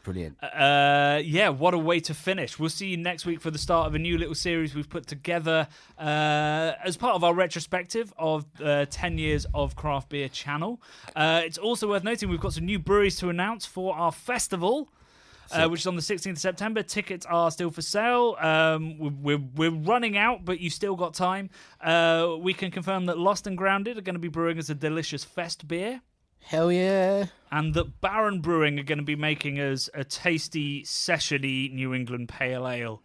Brilliant. What a way to finish. We'll see you next week for the start of a new little series we've put together as part of our retrospective of 10 years of Craft Beer Channel. It's also worth noting we've got some new breweries to announce for our festival, which is on the 16th of September. Tickets are still for sale. We're running out, but you still got time. We can confirm that Lost and Grounded are going to be brewing us a delicious fest beer. Hell yeah. And that Baron Brewing are going to be making us a tasty, session-y New England Pale Ale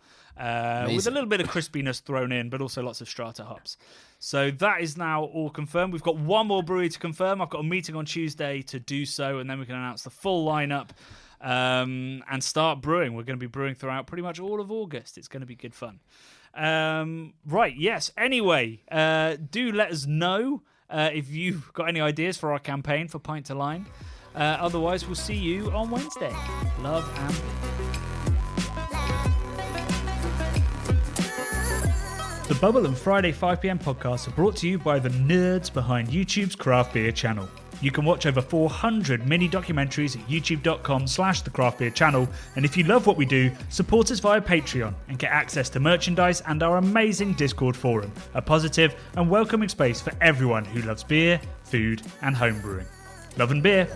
with a little bit of crispiness thrown in, but also lots of strata hops. So that is now all confirmed. We've got one more brewery to confirm. I've got a meeting on Tuesday to do so, and then we can announce the full lineup and start brewing. We're going to be brewing throughout pretty much all of August. It's going to be good fun. Right, yes. Anyway, do let us know if you've got any ideas for our campaign for Pint to Line. Otherwise, we'll see you on Wednesday. Love and beer. The Bubble and Friday 5pm podcasts are brought to you by the nerds behind YouTube's Craft Beer Channel. You can watch over 400 mini documentaries at youtube.com/The Craft Beer Channel. And if you love what we do, support us via Patreon and get access to merchandise and our amazing Discord forum, a positive and welcoming space for everyone who loves beer, food, and homebrewing. Love and beer.